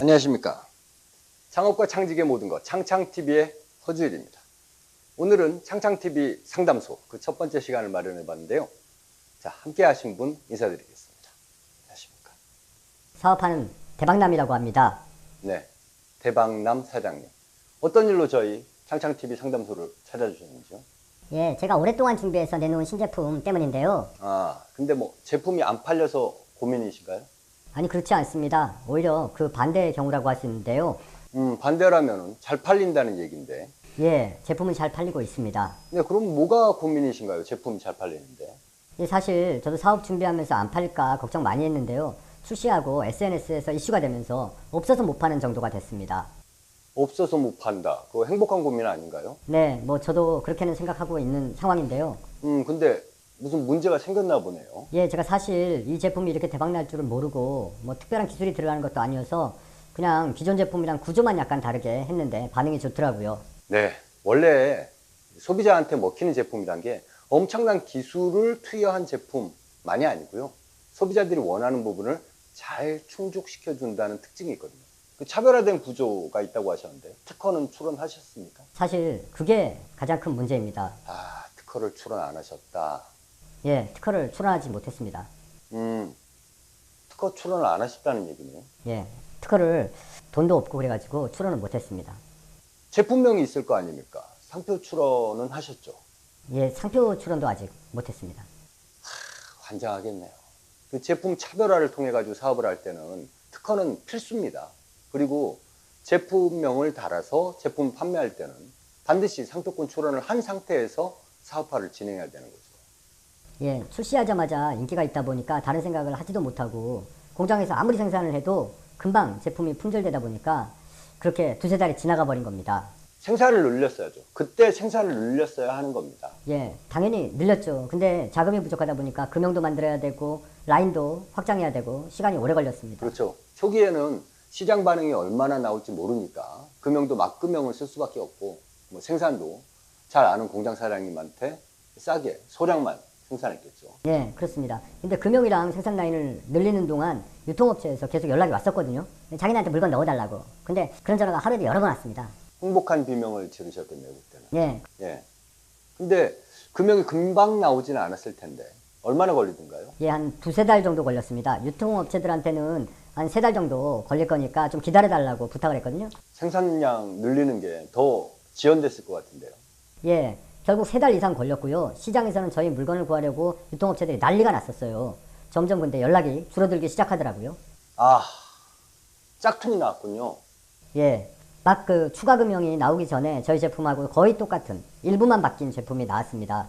안녕하십니까. 창업과 창직의 모든 것 창창TV의 허주일입니다. 오늘은 창창TV 상담소 그 첫 번째 시간을 마련해 봤는데요. 자, 함께 하신 분 인사드리겠습니다. 안녕하십니까. 사업하는 대박남이라고 합니다. 네, 대박남 사장님. 어떤 일로 저희 창창TV 상담소를 찾아주셨는지요? 예, 제가 오랫동안 준비해서 내놓은 신제품 때문인데요. 근데 뭐 제품이 안 팔려서 고민이신가요? 아니, 그렇지 않습니다. 오히려 그 반대의 경우라고 할 수 있는데요. 반대라면은 잘 팔린다는 얘기인데. 예, 제품은 잘 팔리고 있습니다. 네, 그럼 뭐가 고민이신가요? 제품이 잘 팔리는데. 예, 사실 저도 사업 준비하면서 안 팔릴까 걱정 많이 했는데요. 출시하고 SNS에서 이슈가 되면서 없어서 못 파는 정도가 됐습니다. 없어서 못 판다. 그거 행복한 고민 아닌가요? 네, 뭐 저도 그렇게는 생각하고 있는 상황인데요. 근데 무슨 문제가 생겼나 보네요. 예, 제가 사실 이 제품이 이렇게 대박 날 줄은 모르고 뭐 특별한 기술이 들어가는 것도 아니어서 그냥 기존 제품이랑 구조만 약간 다르게 했는데 반응이 좋더라고요. 네, 원래 소비자한테 먹히는 제품이란 게 엄청난 기술을 투여한 제품만이 아니고요. 소비자들이 원하는 부분을 잘 충족시켜 준다는 특징이 있거든요. 그 차별화된 구조가 있다고 하셨는데 특허는 출원하셨습니까? 사실 그게 가장 큰 문제입니다. 특허를 출원 안 하셨다. 예, 특허를 출원하지 못했습니다. 특허 출원을 안 하셨다는 얘기네요. 예, 특허를 돈도 없고 그래가지고 출원을 못했습니다. 제품명이 있을 거 아닙니까? 상표 출원은 하셨죠? 예, 상표 출원도 아직 못했습니다. 환장하겠네요. 그 제품 차별화를 통해 가지고 사업을 할 때는 특허는 필수입니다. 그리고 제품명을 달아서 제품 판매할 때는 반드시 상표권 출원을 한 상태에서 사업화를 진행해야 되는 거죠. 예, 출시하자마자 인기가 있다 보니까 다른 생각을 하지도 못하고 공장에서 아무리 생산을 해도 금방 제품이 품절되다 보니까 그렇게 두세 달이 지나가 버린 겁니다. 생산을 늘렸어야죠. 그때 생산을 늘렸어야 하는 겁니다. 예, 당연히 늘렸죠. 근데 자금이 부족하다 보니까 금형도 만들어야 되고 라인도 확장해야 되고 시간이 오래 걸렸습니다. 그렇죠. 초기에는 시장 반응이 얼마나 나올지 모르니까 금형도 막금형을 쓸 수밖에 없고 뭐 생산도 잘 아는 공장 사장님한테 싸게 소량만 생산했겠죠. 예, 그렇습니다. 근데 금형이랑 생산 라인을 늘리는 동안 유통업체에서 계속 연락이 왔었거든요. 자기네한테 물건 넣어달라고. 근데 그런 전화가 하루에 여러 번 왔습니다. 행복한 비명을 지르셨겠네요, 그때는. 예. 예. 근데 금형이 금방 나오지는 않았을 텐데 얼마나 걸리던가요? 예, 한 두세 달 정도 걸렸습니다. 유통업체들한테는 한 세 달 정도 걸릴 거니까 좀 기다려달라고 부탁을 했거든요. 생산량 늘리는 게 더 지연됐을 것 같은데요. 예, 결국 세 달 이상 걸렸고요. 시장에서는 저희 물건을 구하려고 유통업체들이 난리가 났었어요. 점점 근데 연락이 줄어들기 시작하더라고요. 짝퉁이 나왔군요. 예, 막 그 추가 금형이 나오기 전에 저희 제품하고 거의 똑같은 일부만 바뀐 제품이 나왔습니다.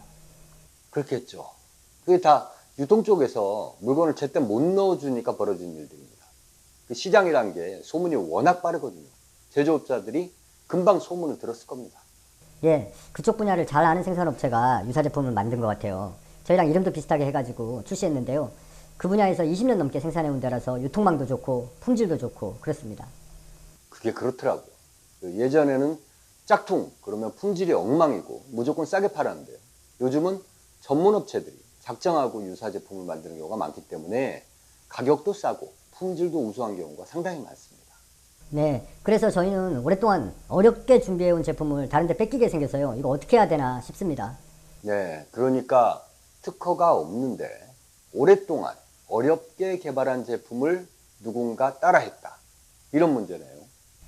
그렇겠죠. 그게 다 유통 쪽에서 물건을 제때 못 넣어주니까 벌어진 일들입니다. 그 시장이란 게 소문이 워낙 빠르거든요. 제조업자들이 금방 소문을 들었을 겁니다. 예, 그쪽 분야를 잘 아는 생산업체가 유사 제품을 만든 것 같아요. 저희랑 이름도 비슷하게 해가지고 출시했는데요. 그 분야에서 20년 넘게 생산해온 데라서 유통망도 좋고 품질도 좋고 그렇습니다. 그게 그렇더라고요. 예전에는 짝퉁 그러면 품질이 엉망이고 무조건 싸게 팔았는데요. 요즘은 전문업체들이 작정하고 유사 제품을 만드는 경우가 많기 때문에 가격도 싸고 품질도 우수한 경우가 상당히 많습니다. 네, 그래서 저희는 오랫동안 어렵게 준비해온 제품을 다른 데 뺏기게 생겨서요. 이거 어떻게 해야 되나 싶습니다. 네, 그러니까 특허가 없는데 오랫동안 어렵게 개발한 제품을 누군가 따라했다. 이런 문제네요.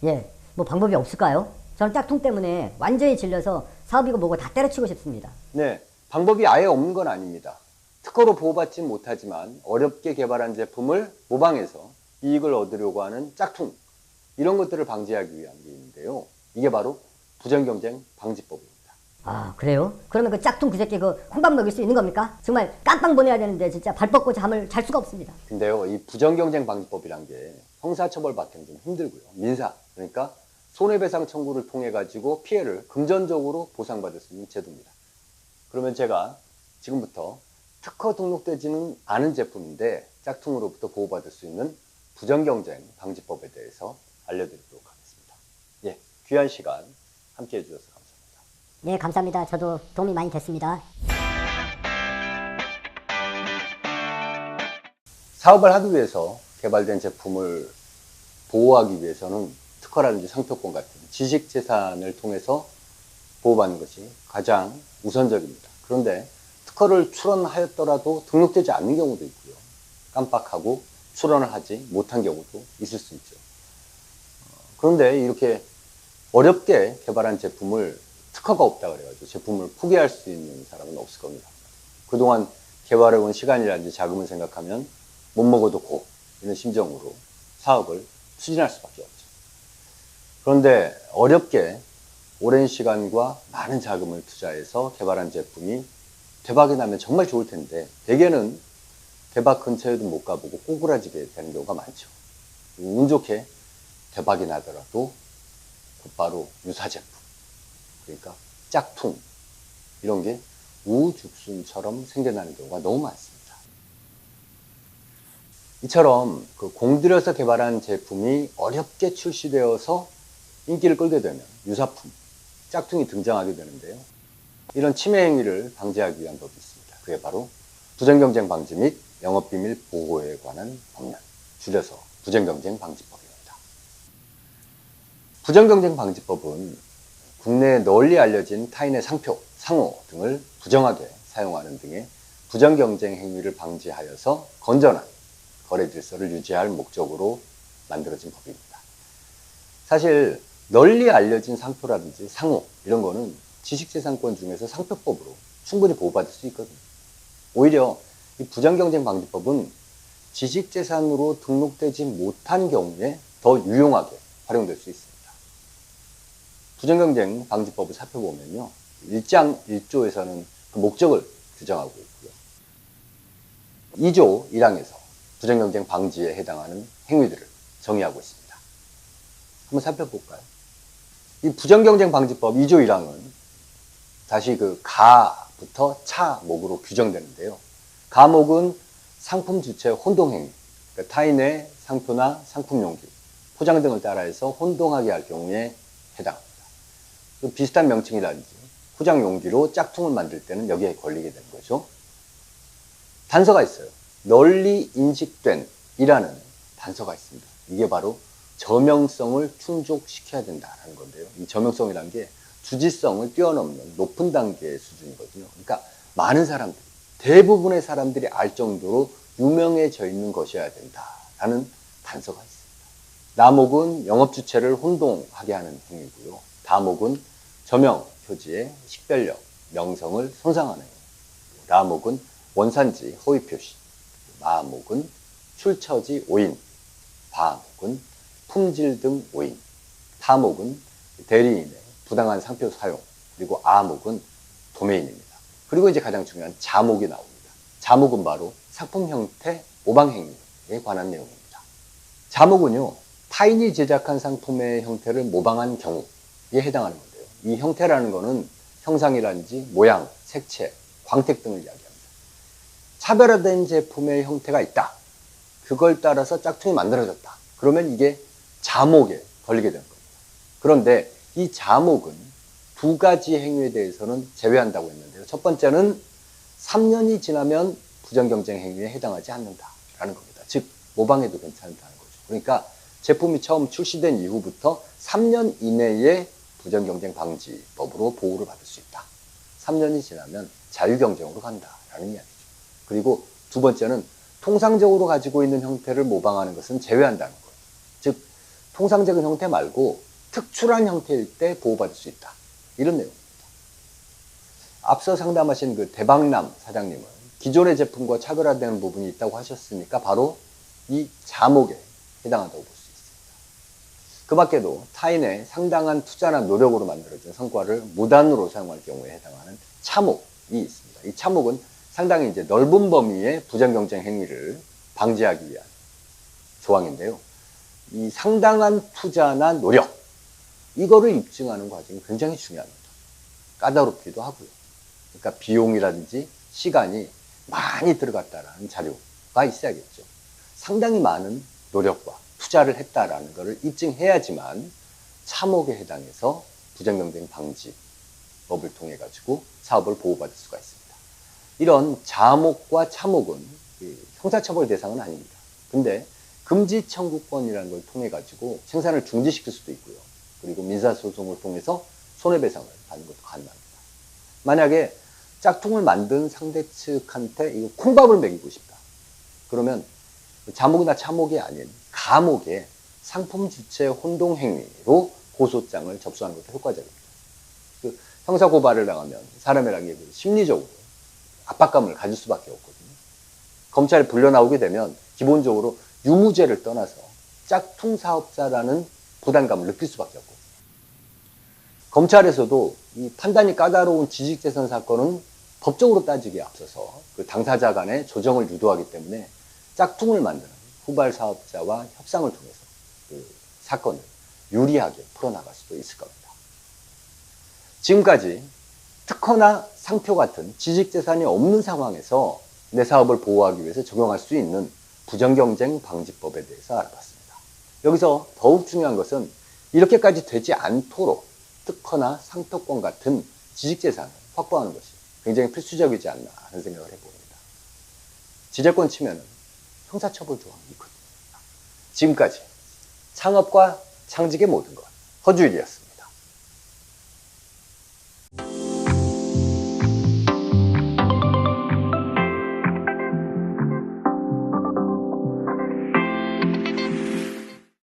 예, 뭐 방법이 없을까요? 저는 짝퉁 때문에 완전히 질려서 사업이고 뭐고 다 때려치고 싶습니다. 네, 방법이 아예 없는 건 아닙니다. 특허로 보호받지 못하지만 어렵게 개발한 제품을 모방해서 이익을 얻으려고 하는 짝퉁 이런 것들을 방지하기 위한 게 있는데요. 이게 바로 부정경쟁 방지법입니다. 아, 그래요? 그러면 그 짝퉁 그 새끼 그 혼밥 먹일 수 있는 겁니까? 정말 깜빵 보내야 되는데 진짜 발 뻗고 잠을 잘 수가 없습니다. 근데요, 이 부정경쟁 방지법이란 게 형사처벌 받기는 좀 힘들고요. 민사, 그러니까 손해배상 청구를 통해 가지고 피해를 금전적으로 보상받을 수 있는 제도입니다. 그러면 제가 지금부터 특허 등록되지는 않은 제품인데 짝퉁으로부터 보호받을 수 있는 부정경쟁 방지법에 대해서 알려드리도록 하겠습니다. 예, 귀한 시간 함께 해주셔서 감사합니다. 네, 감사합니다. 저도 도움이 많이 됐습니다. 사업을 하기 위해서 개발된 제품을 보호하기 위해서는 특허라든지 상표권 같은 지식재산을 통해서 보호받는 것이 가장 우선적입니다. 그런데 특허를 출원하였더라도 등록되지 않는 경우도 있고요. 깜빡하고 출원을 하지 못한 경우도 있을 수 있죠. 그런데 이렇게 어렵게 개발한 제품을 특허가 없다 그래가지고 제품을 포기할 수 있는 사람은 없을 겁니다. 그동안 개발해온 시간이라든지 자금을 생각하면 못 먹어도 고 이런 심정으로 사업을 추진할 수밖에 없죠. 그런데 어렵게 오랜 시간과 많은 자금을 투자해서 개발한 제품이 대박이 나면 정말 좋을 텐데 대개는 대박 근처에도 못 가보고 꼬꾸라지게 되는 경우가 많죠. 운 좋게 대박이 나더라도 곧바로 유사제품, 그러니까 짝퉁 이런 게 우죽순처럼 생겨나는 경우가 너무 많습니다. 이처럼 그 공들여서 개발한 제품이 어렵게 출시되어서 인기를 끌게 되면 유사품, 짝퉁이 등장하게 되는데요. 이런 침해 행위를 방지하기 위한 법이 있습니다. 그게 바로 부정경쟁 방지 및 영업비밀 보호에 관한 법률, 줄여서 부정경쟁방지법입니다. 부정경쟁방지법은 국내에 널리 알려진 타인의 상표, 상호 등을 부정하게 사용하는 등의 부정경쟁 행위를 방지하여서 건전한 거래 질서를 유지할 목적으로 만들어진 법입니다. 사실 널리 알려진 상표라든지 상호 이런 거는 지식재산권 중에서 상표법으로 충분히 보호받을 수 있거든요. 오히려 이 부정경쟁방지법은 지식재산으로 등록되지 못한 경우에 더 유용하게 활용될 수 있습니다. 부정경쟁방지법을 살펴보면요, 1장 1조에서는 그 목적을 규정하고 있고요, 2조 1항에서 부정경쟁 방지에 해당하는 행위들을 정의하고 있습니다. 한번 살펴볼까요? 이 부정경쟁방지법 2조 1항은 다시 그 가부터 차목으로 규정되는데요. 가목은 상품 주체 혼동행위, 그러니까 타인의 상표나 상품 용기, 포장 등을 따라해서 혼동하게 할 경우에 해당합니다. 비슷한 명칭이라든지 포장 용기로 짝퉁을 만들 때는 여기에 걸리게 되는 거죠. 단서가 있어요. 널리 인식된 이라는 단서가 있습니다. 이게 바로 저명성을 충족시켜야 된다는 건데요. 이 저명성이라는 게 주지성을 뛰어넘는 높은 단계의 수준이거든요. 그러니까 많은 사람들, 대부분의 사람들이 알 정도로 유명해져 있는 것이어야 된다라는 단서가 있습니다. 나목은 영업 주체를 혼동하게 하는 행위고요. 다목은 저명 표지의 식별력, 명성을 손상하는 행위. 라목은 원산지 허위 표시, 마목은 출처지 오인, 바목은 품질 등 오인, 타목은 대리인의 부당한 상표 사용, 그리고 아목은 도메인입니다. 그리고 이제 가장 중요한 자목이 나옵니다. 자목은 바로 상품 형태 모방 행위에 관한 내용입니다. 자목은요, 타인이 제작한 상품의 형태를 모방한 경우에 해당하는 건데요. 이 형태라는 거는 형상이라든지 모양, 색채, 광택 등을 이야기합니다. 차별화된 제품의 형태가 있다. 그걸 따라서 짝퉁이 만들어졌다. 그러면 이게 자목에 걸리게 되는 겁니다. 그런데 이 자목은 두 가지 행위에 대해서는 제외한다고 했는데요. 첫 번째는 3년이 지나면 부정경쟁 행위에 해당하지 않는다라는 겁니다. 즉 모방해도 괜찮다는 거죠. 그러니까 제품이 처음 출시된 이후부터 3년 이내에 부정경쟁방지법으로 보호를 받을 수 있다. 3년이 지나면 자유경쟁으로 간다라는 이야기죠. 그리고 두 번째는 통상적으로 가지고 있는 형태를 모방하는 것은 제외한다는 거예요. 즉 통상적인 형태 말고 특출한 형태일 때 보호받을 수 있다. 이런 내용입니다. 앞서 상담하신 그 대박남 사장님은 기존의 제품과 차별화되는 부분이 있다고 하셨으니까 바로 이 자목에 해당한다고 볼 수 있습니다. 그 밖에도 타인의 상당한 투자나 노력으로 만들어진 성과를 무단으로 사용할 경우에 해당하는 차목이 있습니다. 이 차목은 상당히 이제 넓은 범위의 부정경쟁 행위를 방지하기 위한 조항인데요. 이 상당한 투자나 노력, 이거를 입증하는 과정이 굉장히 중요합니다. 까다롭기도 하고요. 그러니까 비용이라든지 시간이 많이 들어갔다라는 자료가 있어야겠죠. 상당히 많은 노력과 투자를 했다라는 것을 입증해야지만 차목에 해당해서 부정경쟁 방지법을 통해 가지고 사업을 보호받을 수가 있습니다. 이런 자목과 차목은 형사처벌 대상은 아닙니다. 근데 금지 청구권이라는 걸 통해 가지고 생산을 중지시킬 수도 있고요. 그리고 민사소송을 통해서 손해배상을 받는 것도 가능합니다. 만약에 짝퉁을 만든 상대 측한테 이거 콩밥을 먹이고 싶다. 그러면 자목이나 차목이 아닌 가목의 상품 주체 혼동 행위로 고소장을 접수하는 것도 효과적입니다. 그 형사 고발을 당하면 사람이라는 게 심리적으로 압박감을 가질 수밖에 없거든요. 검찰에 불려 나오게 되면 기본적으로 유무죄를 떠나서 짝퉁 사업자라는 부담감을 느낄 수밖에 없거든요. 검찰에서도 이 판단이 까다로운 지식재산 사건은 법적으로 따지기에 앞서서 그 당사자 간의 조정을 유도하기 때문에 짝퉁을 만드는 후발 사업자와 협상을 통해서 그 사건을 유리하게 풀어나갈 수도 있을 겁니다. 지금까지 특허나 상표 같은 지식재산이 없는 상황에서 내 사업을 보호하기 위해서 적용할 수 있는 부정경쟁 방지법에 대해서 알아봤습니다. 여기서 더욱 중요한 것은 이렇게까지 되지 않도록 특허나 상표권 같은 지식재산을 확보하는 것이 굉장히 필수적이지 않나 하는 생각을 해봅니다. 지재권 침해는 형사처벌 조항이 있거든요. 지금까지 창업과 창직의 모든 것 허주일이었습니다.